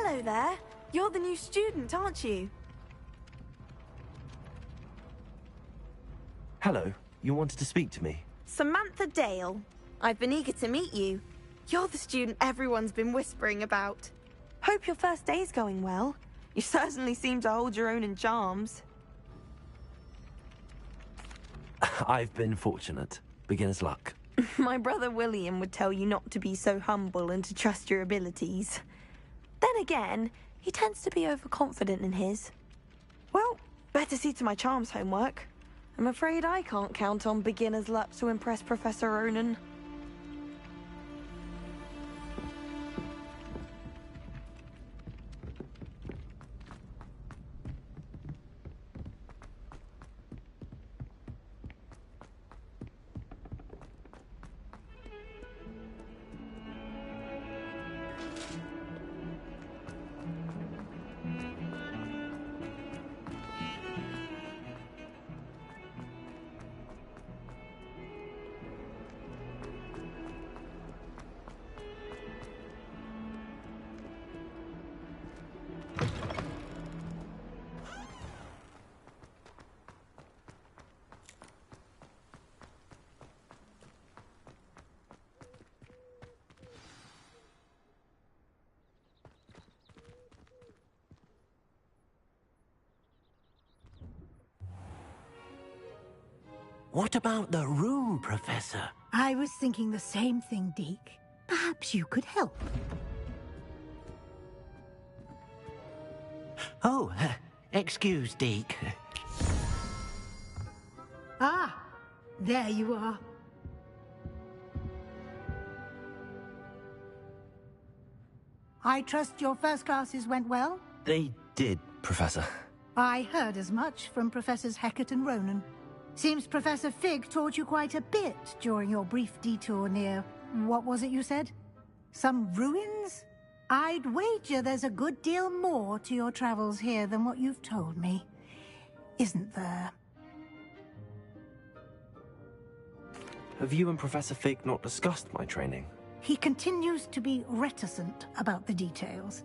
Hello there. You're the new student, aren't you? Hello. You wanted to speak to me? Samantha Dale. I've been eager to meet you. You're the student everyone's been whispering about. Hope your first day's going well. You certainly seem to hold your own in charms. I've been fortunate. Beginner's luck. My brother William would tell you not to be so humble and to trust your abilities. Then again, he tends to be overconfident in his. Well, better see to my charms homework. I'm afraid I can't count on beginner's luck to impress Professor Ronan. What about the room, Professor? I was thinking the same thing, Deke. Perhaps you could help. Oh, excuse, Deke. Ah, there you are. I trust your first classes went well? They did, Professor. I heard as much from Professors Hecat and Ronan. Seems Professor Fig taught you quite a bit during your brief detour near... what was it you said? Some ruins? I'd wager there's a good deal more to your travels here than what you've told me. Isn't there? Have you and Professor Fig not discussed my training? He continues to be reticent about the details,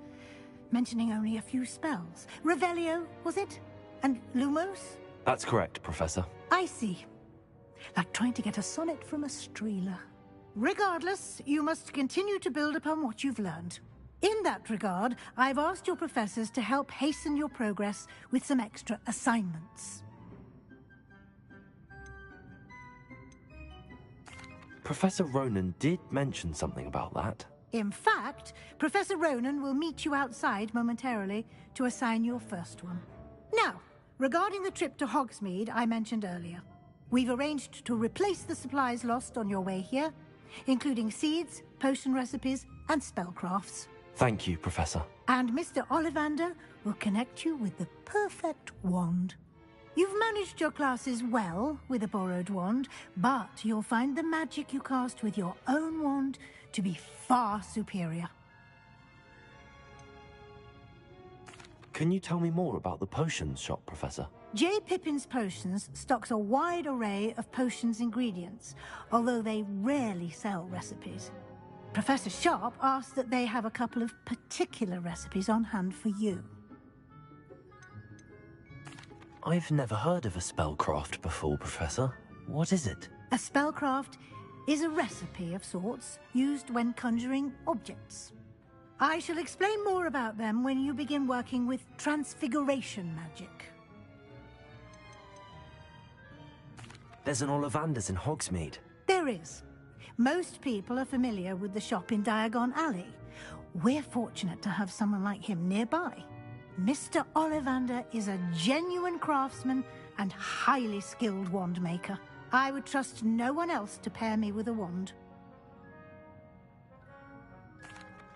mentioning only a few spells. Revelio, was it? And Lumos? That's correct, Professor. I see. Like trying to get a sonnet from a streeler. Regardless, you must continue to build upon what you've learned. In that regard, I've asked your professors to help hasten your progress with some extra assignments. Professor Ronan did mention something about that. In fact, Professor Ronan will meet you outside momentarily to assign your first one. Now, regarding the trip to Hogsmeade I mentioned earlier, we've arranged to replace the supplies lost on your way here, including seeds, potion recipes, and spellcrafts. Thank you, Professor. And Mr. Ollivander will connect you with the perfect wand. You've managed your classes well with a borrowed wand, but you'll find the magic you cast with your own wand to be far superior. Can you tell me more about the potions shop, Professor? J. Pippin's Potions stocks a wide array of potions ingredients, although they rarely sell recipes. Professor Sharp asked that they have a couple of particular recipes on hand for you. I've never heard of a spellcraft before, Professor. What is it? A spellcraft is a recipe of sorts used when conjuring objects. I shall explain more about them when you begin working with transfiguration magic. There's an Ollivander's in Hogsmeade. There is. Most people are familiar with the shop in Diagon Alley. We're fortunate to have someone like him nearby. Mr. Ollivander is a genuine craftsman and highly skilled wand maker. I would trust no one else to pair me with a wand.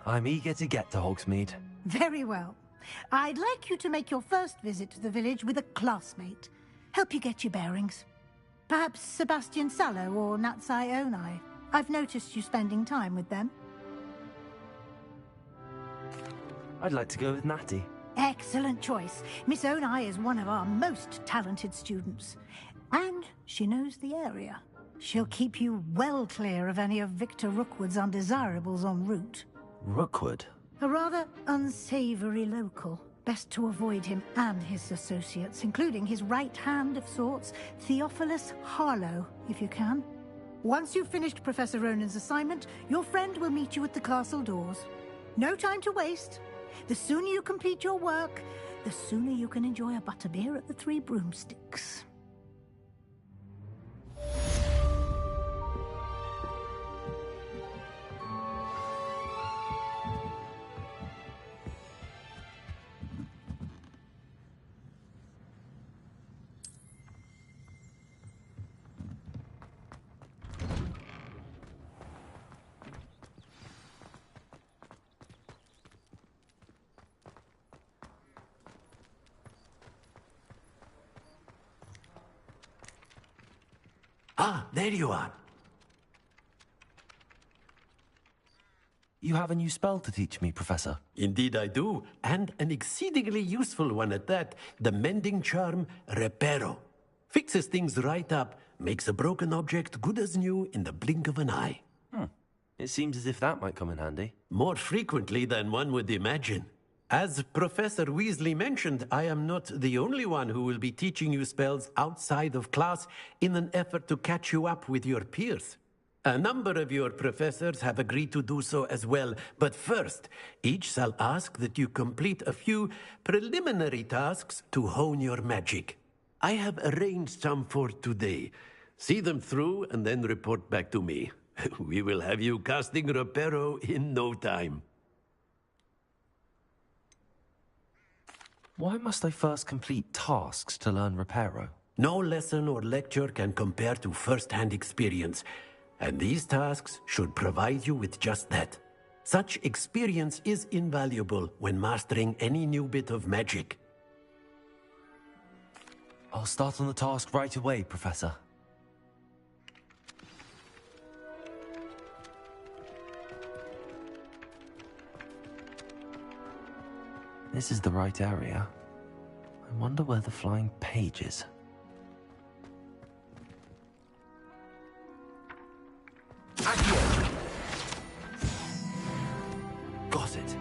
I'm eager to get to Hogsmeade. Very well. I'd like you to make your first visit to the village with a classmate. Help you get your bearings. Perhaps Sebastian Sallow or Natsai Onai. I've noticed you spending time with them. I'd like to go with Natty. Excellent choice. Miss Onai is one of our most talented students. And she knows the area. She'll keep you well clear of any of Victor Rookwood's undesirables en route. Rookwood? A rather unsavory local. Best to avoid him and his associates, including his right hand of sorts, Theophilus Harlow, if you can. Once you've finished Professor Ronan's assignment, your friend will meet you at the castle doors. No time to waste. The sooner you complete your work, the sooner you can enjoy a butterbeer at the Three Broomsticks. Ah, there you are. You have a new spell to teach me, Professor. Indeed I do, and an exceedingly useful one at that. The mending charm, Reparo. Fixes things right up, makes a broken object good as new in the blink of an eye. It seems as if that might come in handy. More frequently than one would imagine. As Professor Weasley mentioned, I am not the only one who will be teaching you spells outside of class in an effort to catch you up with your peers. A number of your professors have agreed to do so as well, but first, each shall ask that you complete a few preliminary tasks to hone your magic. I have arranged some for today. See them through and then report back to me. We will have you casting Reparo in no time. Why must I first complete tasks to learn Reparo? No lesson or lecture can compare to first-hand experience, and these tasks should provide you with just that. Such experience is invaluable when mastering any new bit of magic. I'll start on the task right away, Professor. This is the right area. I wonder where the flying page is. Got it.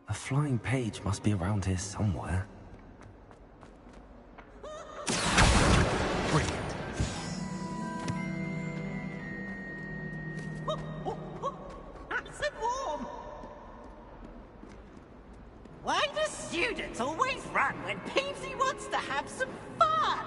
The flying page must be around here somewhere. Why do students always run when Peevesy wants to have some fun?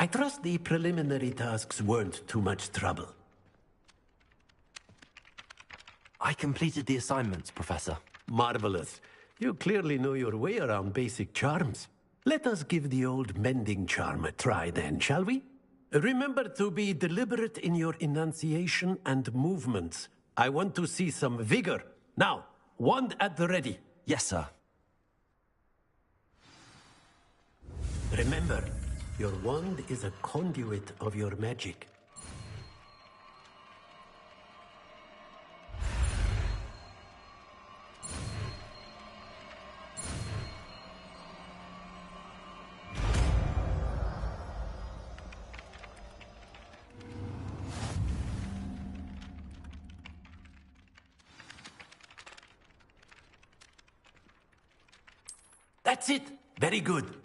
I trust the preliminary tasks weren't too much trouble. I completed the assignments, Professor. Marvelous. You clearly know your way around basic charms. Let us give the old mending charm a try then, shall we? Remember to be deliberate in your enunciation and movements. I want to see some vigor. Now, wand at the ready. Yes, sir. Remember, your wand is a conduit of your magic. That's it. Very good.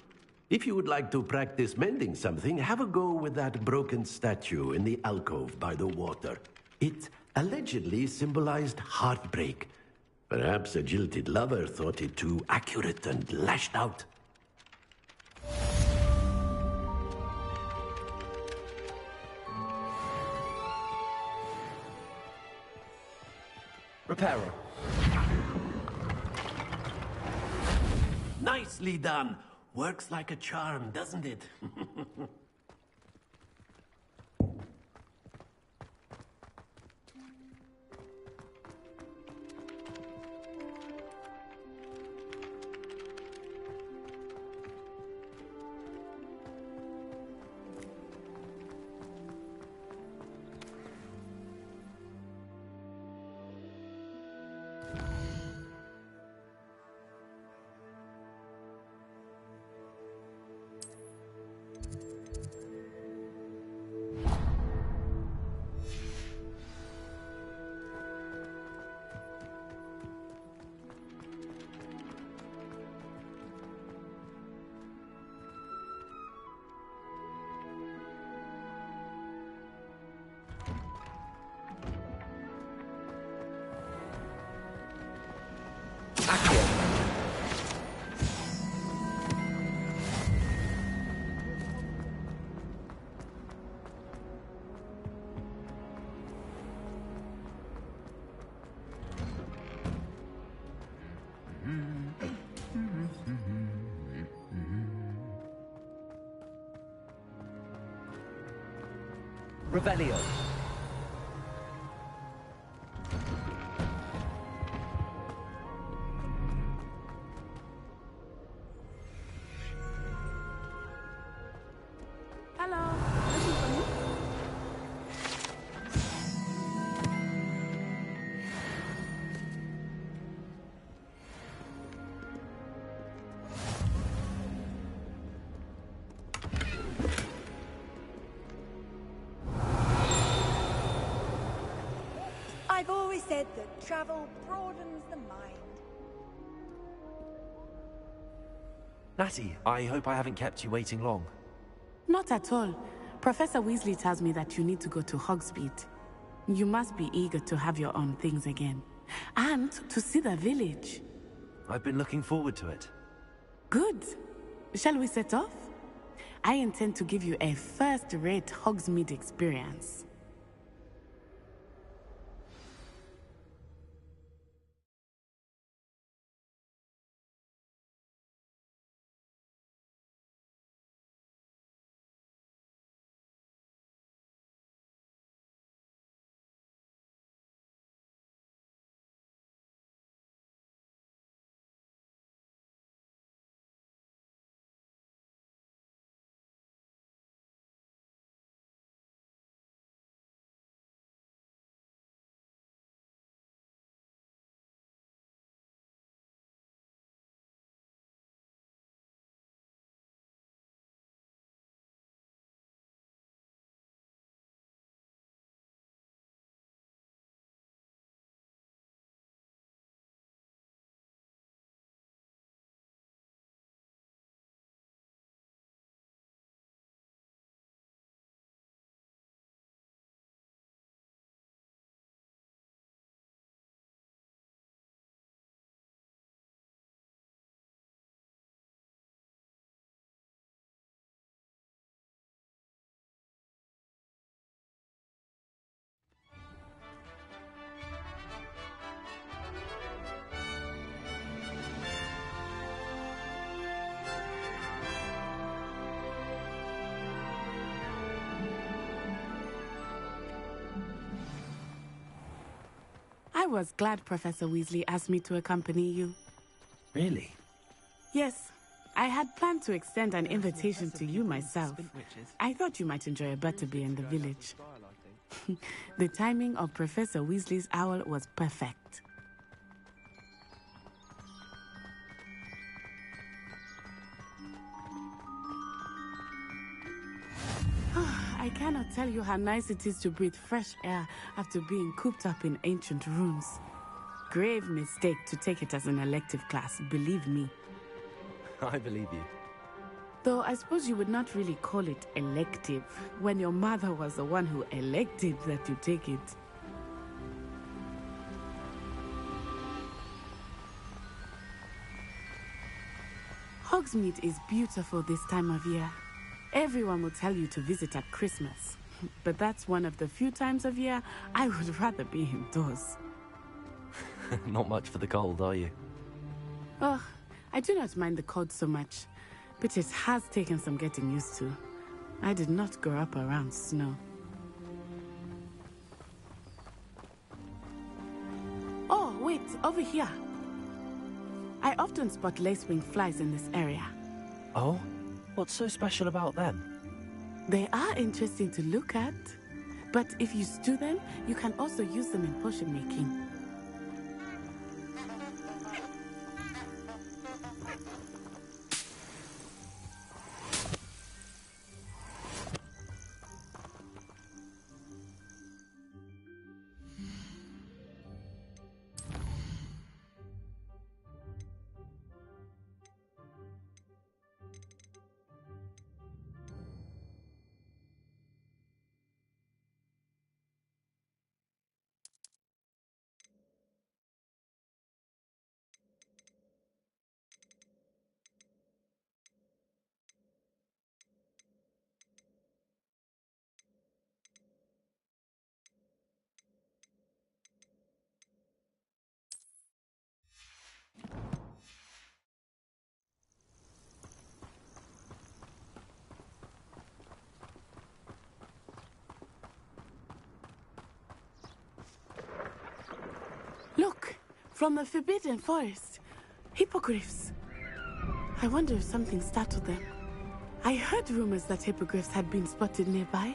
If you would like to practice mending something, have a go with that broken statue in the alcove by the water. It allegedly symbolized heartbreak. Perhaps a jilted lover thought it too accurate and lashed out. Reparo. Nicely done. Works like a charm, doesn't it? Revelio. Hello. Looking for me? I've always said that travel broadens the mind. Natty, I hope I haven't kept you waiting long. Not at all. Professor Weasley tells me that you need to go to Hogsmeade. You must be eager to have your own things again. And to see the village. I've been looking forward to it. Good. Shall we set off? I intend to give you a first-rate Hogsmeade experience. I was glad Professor Weasley asked me to accompany you. Really? Yes, I had planned to extend an invitation to you myself. I thought you might enjoy a butterbeer in the village. The timing of Professor Weasley's owl was perfect. I cannot tell you how nice it is to breathe fresh air after being cooped up in ancient rooms. Grave mistake to take it as an elective class, believe me. I believe you. Though I suppose you would not really call it elective when your mother was the one who elected that you take it. Hogsmeade is beautiful this time of year. Everyone will tell you to visit at Christmas. But that's one of the few times of year I would rather be indoors. Not much for the cold, are you? Oh, I do not mind the cold so much, but it has taken some getting used to. I did not grow up around snow. Oh, wait, over here. I often spot lacewing flies in this area. Oh? What's so special about them? They are interesting to look at, but if you stew them, you can also use them in potion making. Look, from the Forbidden Forest. Hippogriffs. I wonder if something startled them. I heard rumors that hippogriffs had been spotted nearby.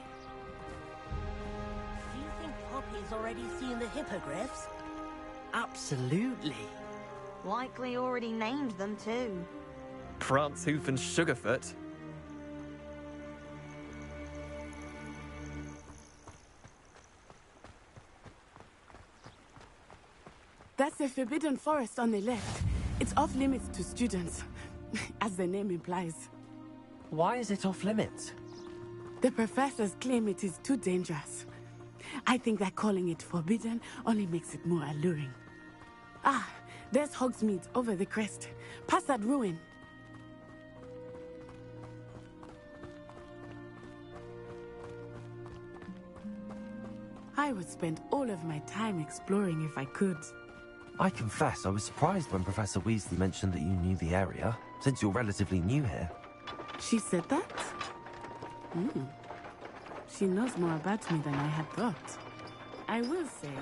Do you think Poppy's already seen the hippogriffs? Absolutely. Likely already named them too. Prance, Hoof and Sugarfoot. That's the Forbidden Forest on the left. It's off limits to students, as the name implies. Why is it off limits? The professors claim it is too dangerous. I think that calling it forbidden only makes it more alluring. Ah, there's Hogsmeade over the crest. Past that ruin. I would spend all of my time exploring if I could. I confess I was surprised when Professor Weasley mentioned that you knew the area, since you're relatively new here. She said that? She knows more about me than I had thought. I will say,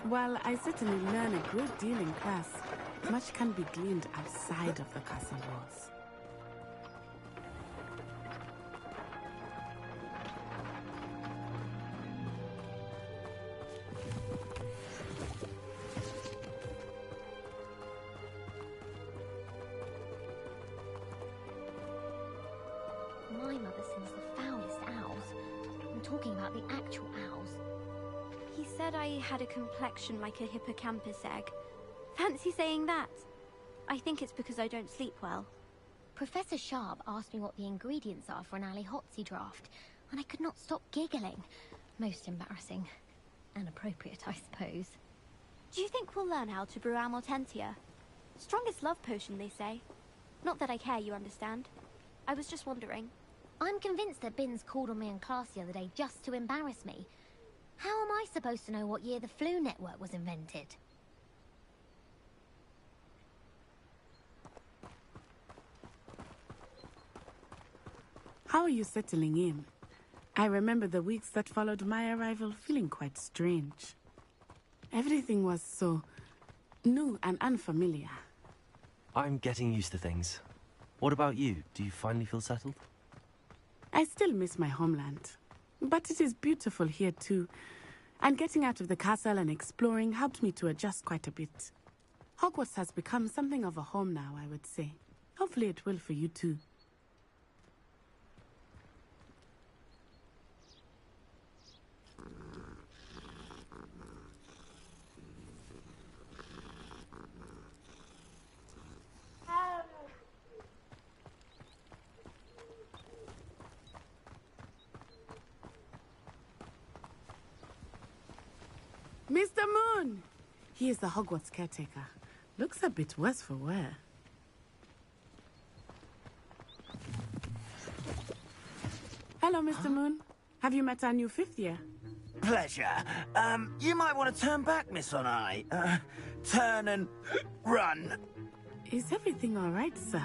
while I certainly learn a great deal in class, much can be gleaned outside of the castle walls. My mother sings the foulest owls. I'm talking about the actual owls. He said I had a complexion like a hippocampus egg. Fancy saying that? I think it's because I don't sleep well. Professor Sharp asked me what the ingredients are for an Ali Hotsy draft, and I could not stop giggling. Most embarrassing. And appropriate, I suppose. Do you think we'll learn how to brew Amortentia? Strongest love potion, they say. Not that I care, you understand. I was just wondering. I'm convinced that Binns called on me in class the other day just to embarrass me. How am I supposed to know what year the flu network was invented? How are you settling in? I remember the weeks that followed my arrival feeling quite strange. Everything was so new and unfamiliar. I'm getting used to things. What about you? Do you finally feel settled? I still miss my homeland, but it is beautiful here too. And getting out of the castle and exploring helped me to adjust quite a bit. Hogwarts has become something of a home now, I would say. Hopefully it will for you too. Mr. Moon! He is the Hogwarts caretaker. Looks a bit worse for wear. Hello, Mr. Moon. Have you met our new fifth year? Pleasure. You might want to turn back, Miss Onai. Turn and run. Is everything all right, sir?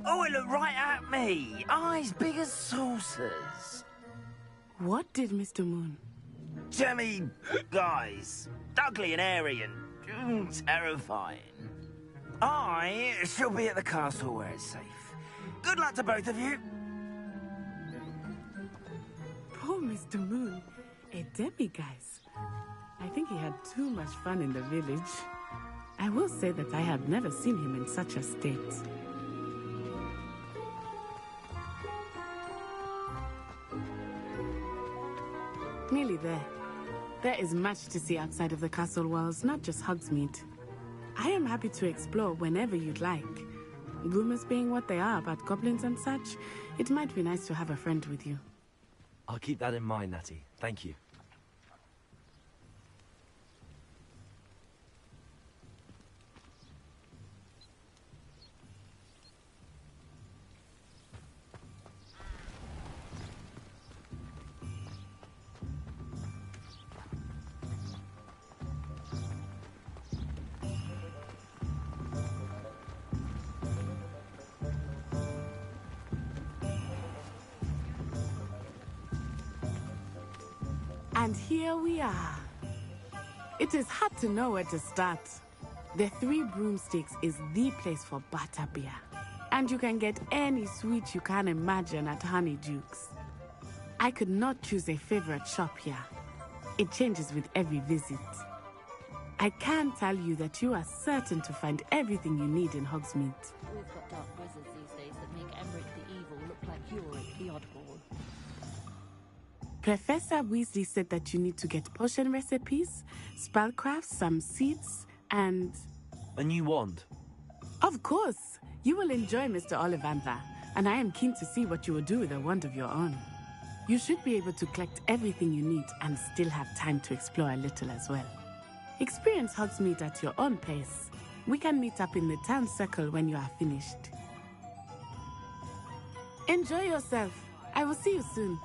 Oh, it looked right at me! Eyes big as saucers. What did Mr. Moon? Jemmy guys. Ugly and airy and terrifying. I shall be at the castle where it's safe. Good luck to both of you. Poor Mr. Moon. A demiguise. I think he had too much fun in the village. I will say that I have never seen him in such a state. Nearly there. There is much to see outside of the castle walls, not just Hogsmeade. I am happy to explore whenever you'd like. Rumors being what they are about goblins and such, it might be nice to have a friend with you. I'll keep that in mind, Natty. Thank you. And here we are. It is hard to know where to start. The Three Broomsticks is the place for butterbeer. And you can get any sweet you can imagine at Honeydukes. I could not choose a favorite shop here. It changes with every visit. I can tell you that you are certain to find everything you need in Hogsmeade. We've got dark wizards these days that make Emmerich the Evil look like Yorick the Oddball. Professor Weasley said that you need to get potion recipes, spellcrafts, some seeds, and... A new wand? Of course! You will enjoy Mr. Ollivander, and I am keen to see what you will do with a wand of your own. You should be able to collect everything you need and still have time to explore a little as well. Experience Hogsmeade at your own pace. We can meet up in the town circle when you are finished. Enjoy yourself. I will see you soon.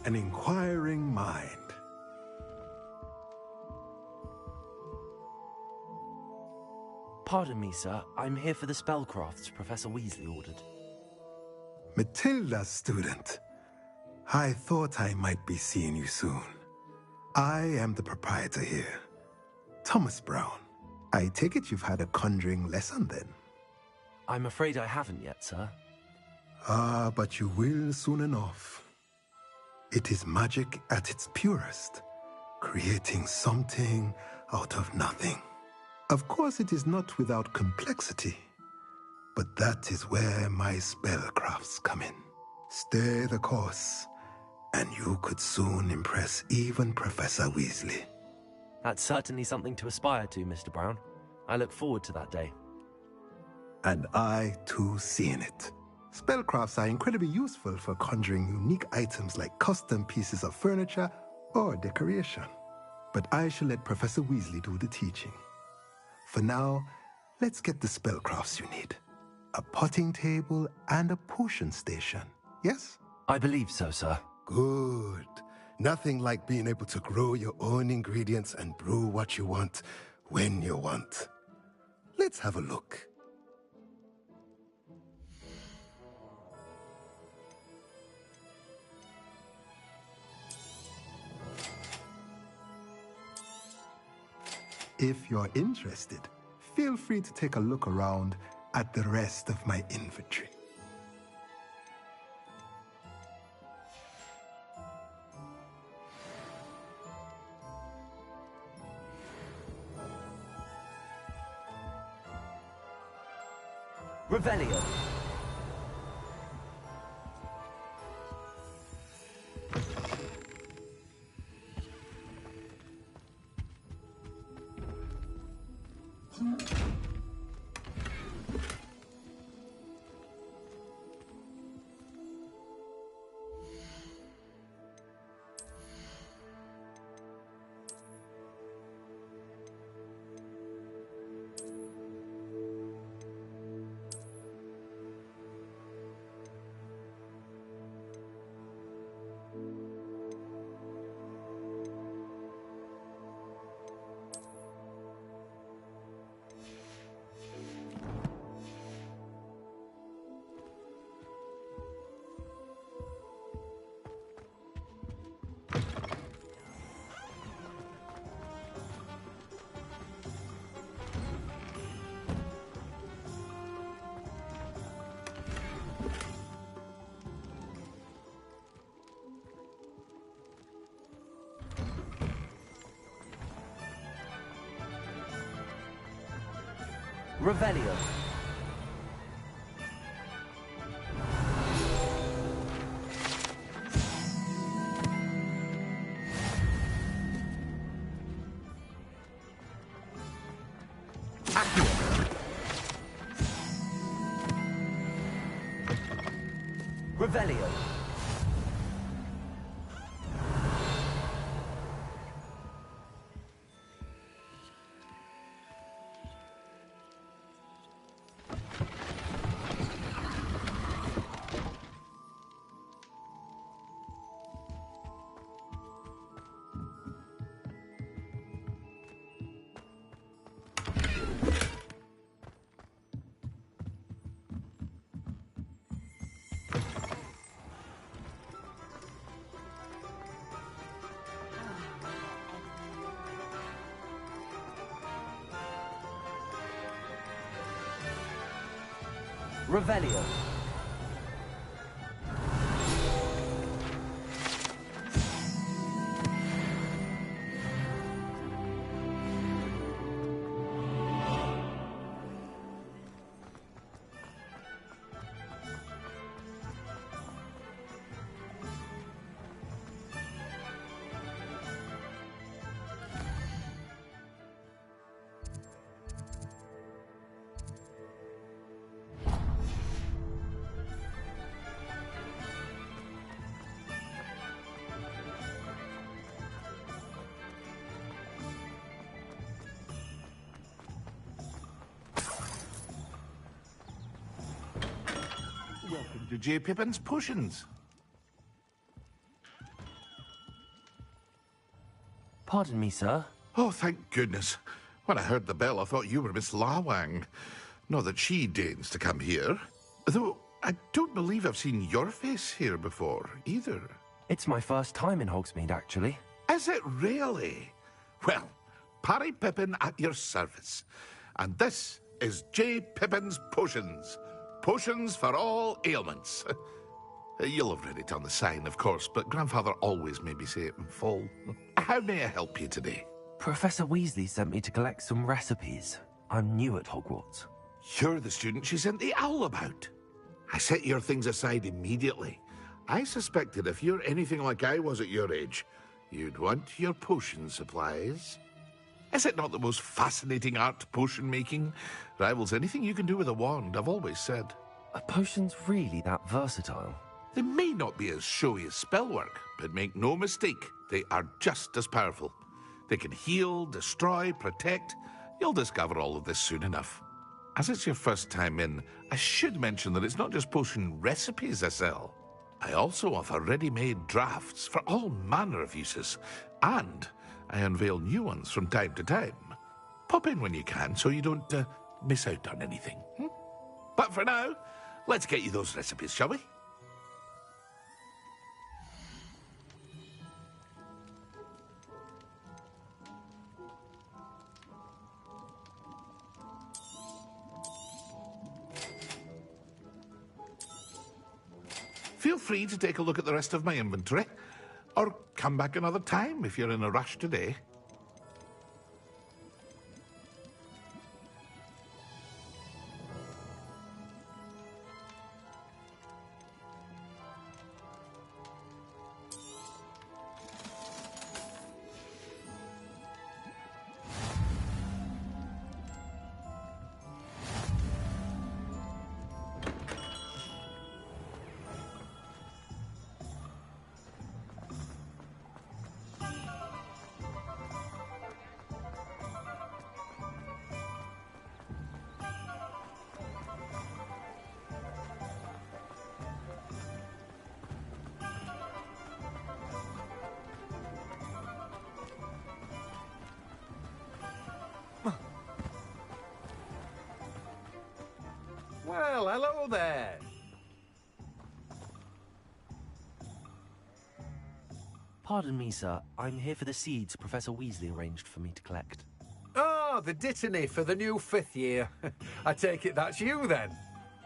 An inquiring mind. Pardon me, sir. I'm here for the spellcrafts Professor Weasley ordered. Matilda, student. I thought I might be seeing you soon. I am the proprietor here, Thomas Brown. I take it you've had a conjuring lesson then? I'm afraid I haven't yet, sir. Ah, but you will soon enough. It is magic at its purest, creating something out of nothing. Of course, it is not without complexity, but that is where my spellcrafts come in. Stay the course, and you could soon impress even Professor Weasley. That's certainly something to aspire to, Mr. Brown. I look forward to that day. And I, too, seeing it. Spellcrafts are incredibly useful for conjuring unique items like custom pieces of furniture or decoration. But I shall let Professor Weasley do the teaching. For now, let's get the spellcrafts you need. A potting table and a potion station, yes? I believe so, sir. Good. Nothing like being able to grow your own ingredients and brew what you want when you want. Let's have a look. If you're interested, feel free to take a look around at the rest of my inventory. Revelio. Revelio. Revelio. Revelio. Welcome to J. Pippin's Potions. Pardon me, sir. Oh, thank goodness. When I heard the bell, I thought you were Miss Lawang. Not that she deigns to come here. Though, I don't believe I've seen your face here before, either. It's my first time in Hogsmeade, actually. Is it really? Well, Parry Pippin at your service. And this is J. Pippin's Potions. Potions for all ailments. You'll have read it on the sign, of course, but Grandfather always made me say it in full. How may I help you today? Professor Weasley sent me to collect some recipes. I'm new at Hogwarts. You're the student she sent the owl about. I set your things aside immediately. I suspected if you're anything like I was at your age, you'd want your potion supplies. Is it not the most fascinating art, potion making? Rivals anything you can do with a wand, I've always said. Are potions really that versatile? They may not be as showy as spellwork, but make no mistake, they are just as powerful. They can heal, destroy, protect. You'll discover all of this soon enough. As it's your first time in, I should mention that it's not just potion recipes I sell. I also offer ready-made drafts for all manner of uses, and I unveil new ones from time to time. Pop in when you can so you don't miss out on anything. But for now, let's get you those recipes, shall we? Feel free to take a look at the rest of my inventory, or come back another time if you're in a rush today. Well, hello there. Pardon me, sir. I'm here for the seeds Professor Weasley arranged for me to collect. Oh, the dittany for the new 5th year. I take it that's you, then.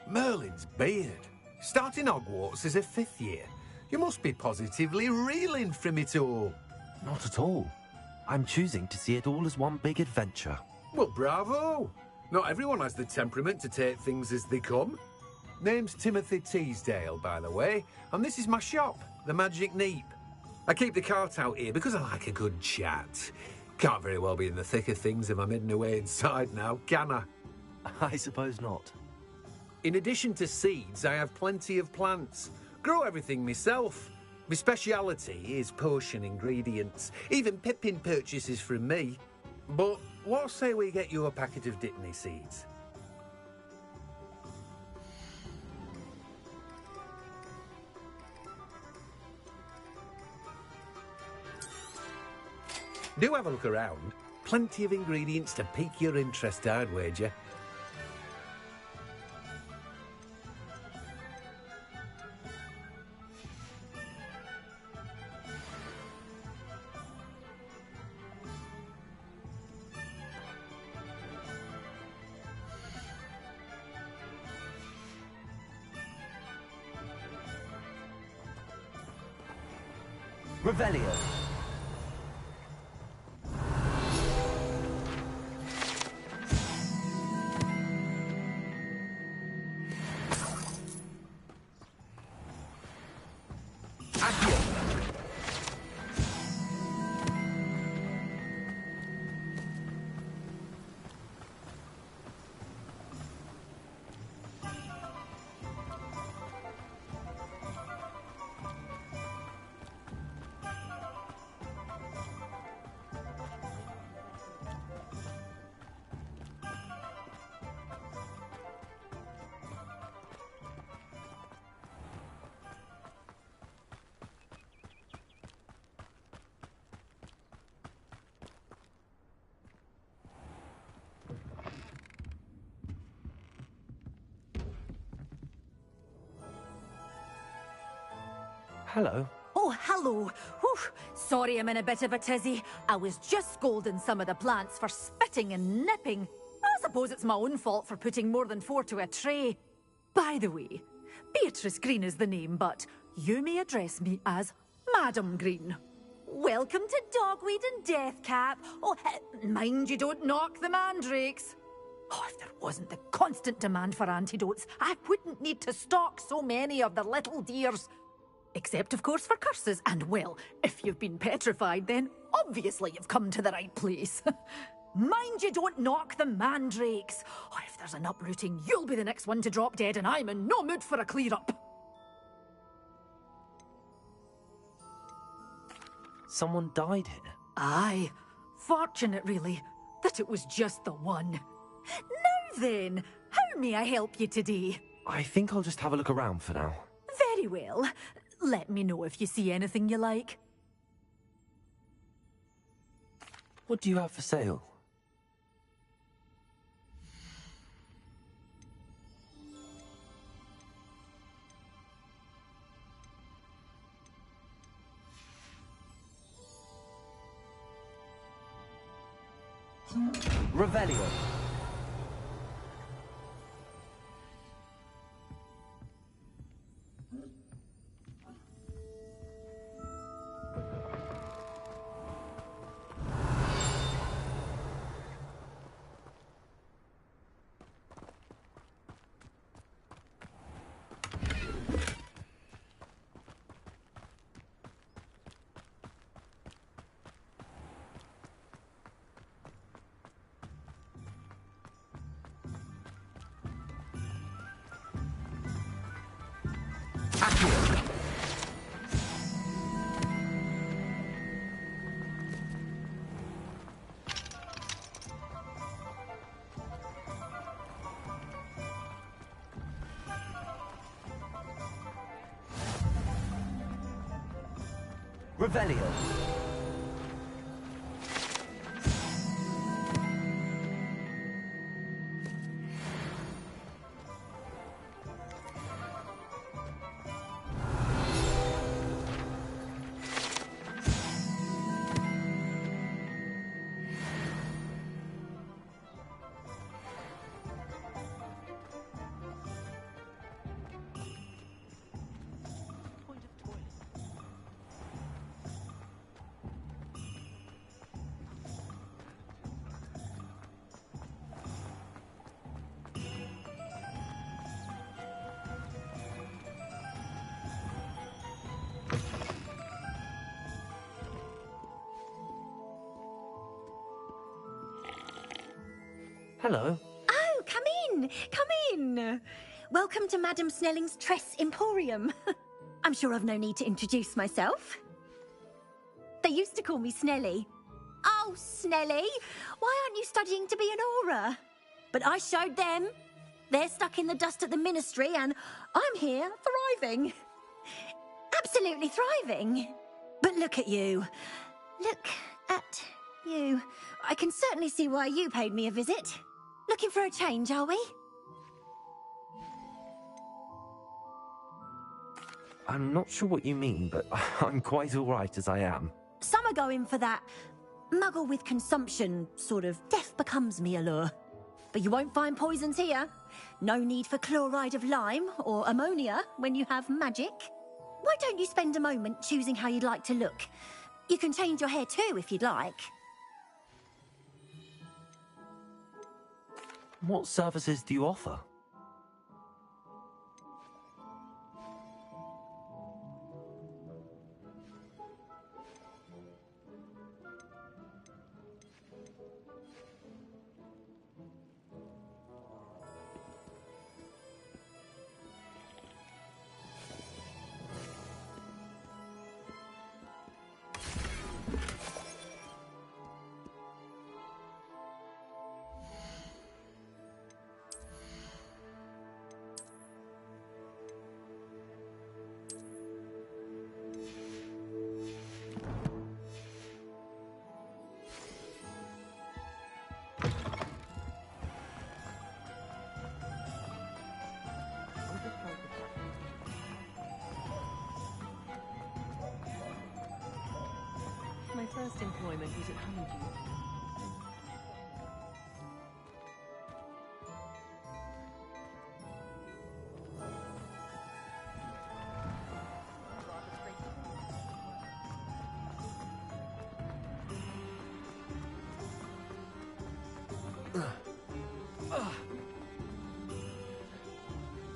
Merlin's beard. Starting Hogwarts as a 5th year. You must be positively reeling from it all. Not at all. I'm choosing to see it all as one big adventure. Well, bravo. Not everyone has the temperament to take things as they come. Name's Timothy Teasdale, by the way, and this is my shop, the Magic Neep. I keep the cart out here because I like a good chat. Can't very well be in the thick of things if I'm hidden away inside now, can I? I suppose not. In addition to seeds, I have plenty of plants. Grow everything myself. My speciality is potion ingredients. Even Pippin purchases from me. But what say we get you a packet of Dittany seeds? Do have a look around. Plenty of ingredients to pique your interest, I'd wager. Revelio. Hello. Oh, hello. Whew. Sorry I'm in a bit of a tizzy. I was just scolding some of the plants for spitting and nipping. I suppose it's my own fault for putting more than 4 to a tray. By the way, Beatrice Green is the name, but you may address me as Madam Green. Welcome to Dogweed and Deathcap. Oh, mind you don't knock the mandrakes. Oh, if there wasn't the constant demand for antidotes, I wouldn't need to stock so many of the little dears. Except, of course, for curses. And, well, if you've been petrified, then obviously you've come to the right place. Mind you don't knock the mandrakes. Oh, if there's an uprooting, you'll be the next one to drop dead, and I'm in no mood for a clear-up. Someone died here? Aye. Fortunate, really, that it was just the one. Now then, how may I help you today? I think I'll just have a look around for now. Very well. Let me know if you see anything you like. What do you have for sale? Revelio. Revelio. Hello. Oh, come in! Come in! Welcome to Madame Snelling's Tress Emporium. I'm sure I've no need to introduce myself. They used to call me Snelly. Oh, Snelly! Why aren't you studying to be an aura? But I showed them. They're stuck in the dust at the Ministry, and I'm here, thriving. Absolutely thriving. But look at you. Look at you. I can certainly see why you paid me a visit. Looking for a change, are we? I'm not sure what you mean, but I'm quite all right as I am. Some are going for that muggle with consumption, sort of death becomes me allure. But you won't find poisons here. No need for chloride of lime or ammonia when you have magic. Why don't you spend a moment choosing how you'd like to look? You can change your hair too if you'd like. What services do you offer? My first employment was at Hogsmeade.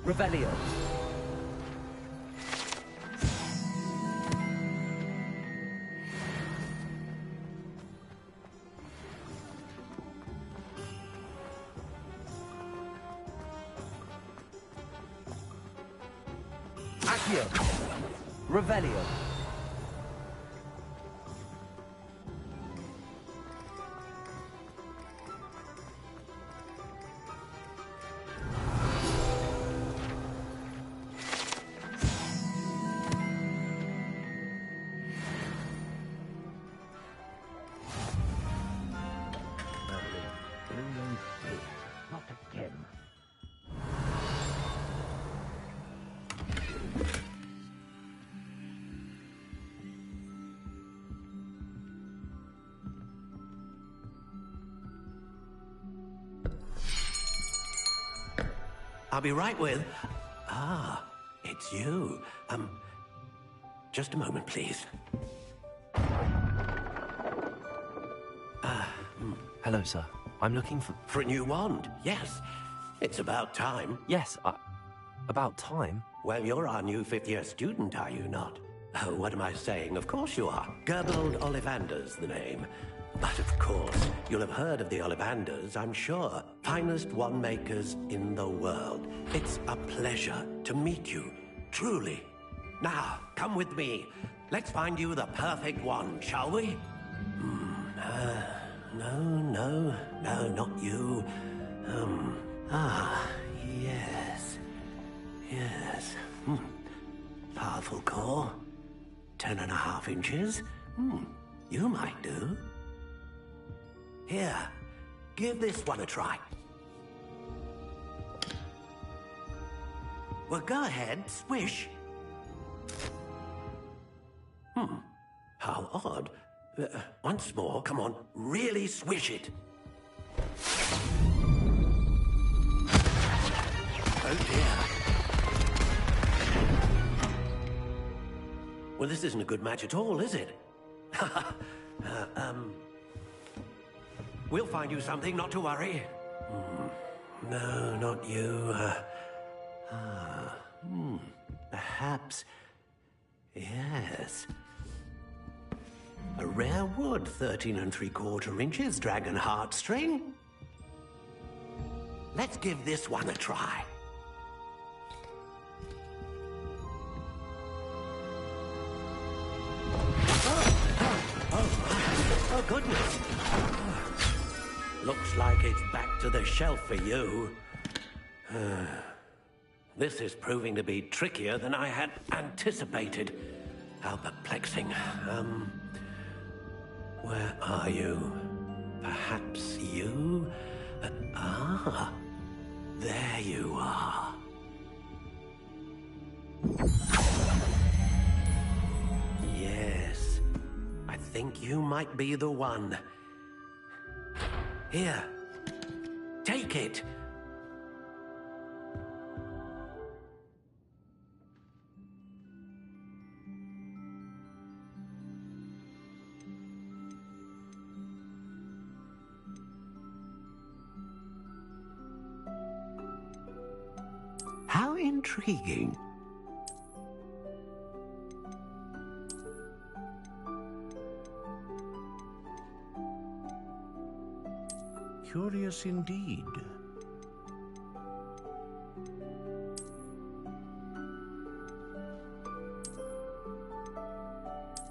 Revelio. Accio. Revelio. Not again. I'll be right with... Ah, it's you. Just a moment, please. Hello, sir. I'm looking for... For a new wand, yes. It's about time. Yes, about time? Well, you're our new fifth-year student, are you not? Oh, what am I saying? Of course you are. Gerbold Ollivander's the name. But of course, you'll have heard of the Ollivanders, I'm sure. Finest wand makers in the world. It's a pleasure to meet you, truly. Now, come with me. Let's find you the perfect wand, shall we? No, not you. Yes. Powerful core. 10.5 inches. You might do. Here, give this one a try. Well, go ahead, swish. How odd. Once more, come on, really swish it. Oh dear. Well, this isn't a good match at all, is it? We'll find you something, not to worry. No, not you. Perhaps... Yes. A rare wood, 13 3/4 inches, dragon heartstring. let's give this one a try. Oh, goodness. Looks like it's back to the shelf for you. This is proving to be trickier than I had anticipated. How perplexing. Where are you? Perhaps you? There you are. Yes, I think you might be the one. Here, take it. How intriguing. Curious indeed.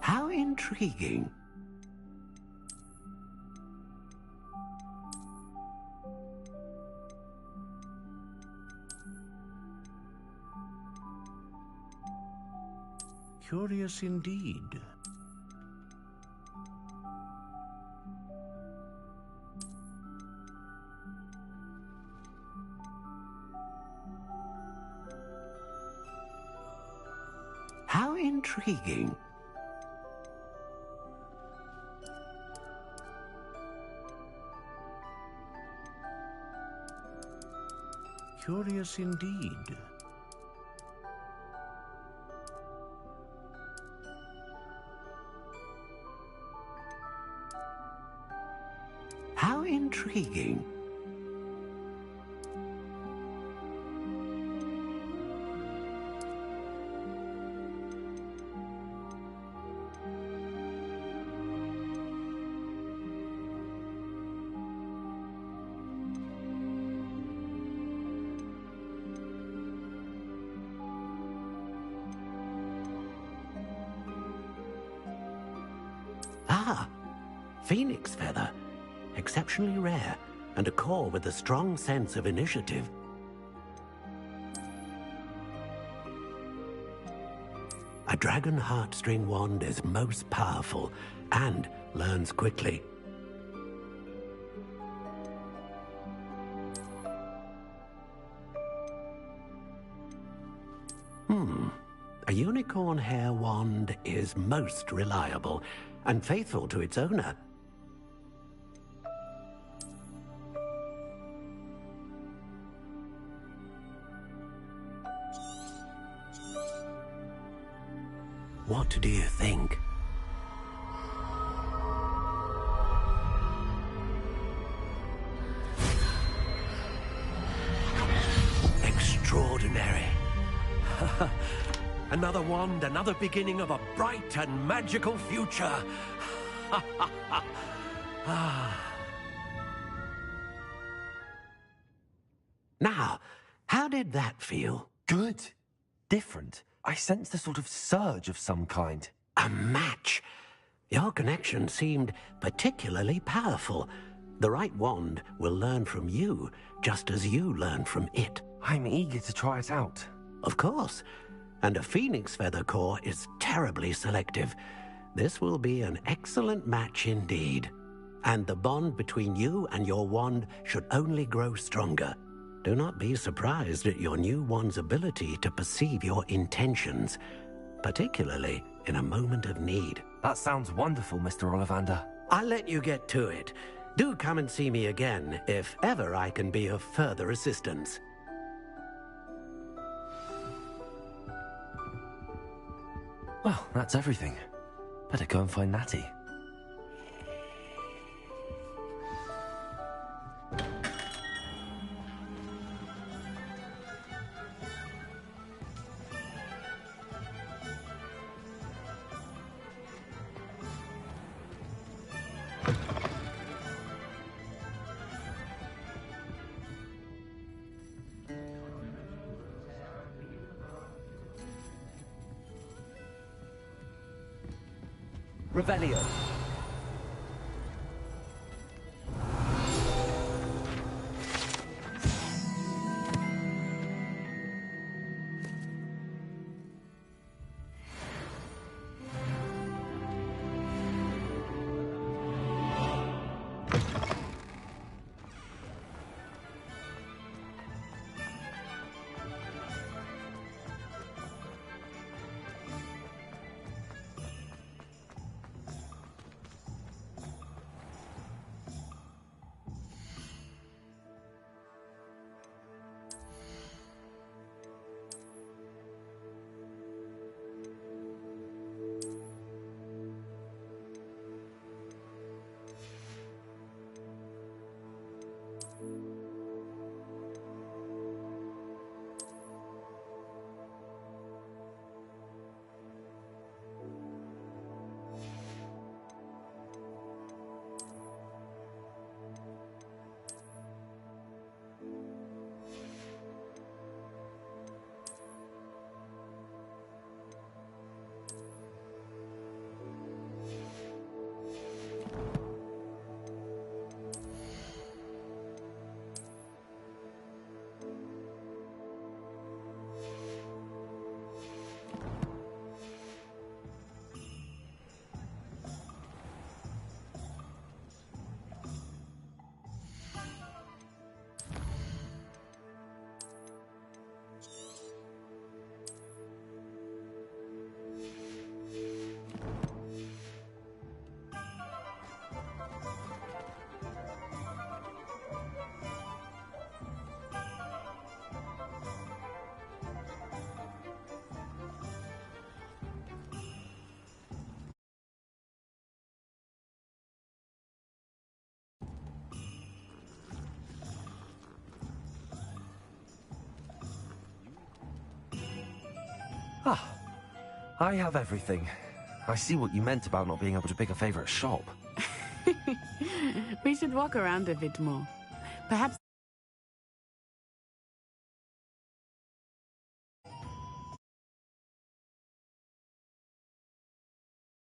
How intriguing. Curious indeed. How intriguing. Curious indeed. How intriguing. Ah, phoenix feather. Exceptionally rare, and a core with a strong sense of initiative. A dragon heartstring wand is most powerful and learns quickly. A unicorn hair wand is most reliable and faithful to its owner. What do you think? Extraordinary. Another wand, another beginning of a bright and magical future. Now, how did that feel? Good. Different. I sensed a sort of surge of some kind. A match. Your connection seemed particularly powerful. The right wand will learn from you, just as you learn from it. I'm eager to try it out. Of course. And a phoenix feather core is terribly selective. This will be an excellent match indeed. And the bond between you and your wand should only grow stronger. Do not be surprised at your new wand's ability to perceive your intentions, particularly in a moment of need. That sounds wonderful, Mr. Ollivander. I'll let you get to it. Do come and see me again if ever I can be of further assistance. Well, that's everything. Better go and find Natty. Revelio. Ah, I have everything. I see what you meant about not being able to pick a favorite shop. We should walk around a bit more. Perhaps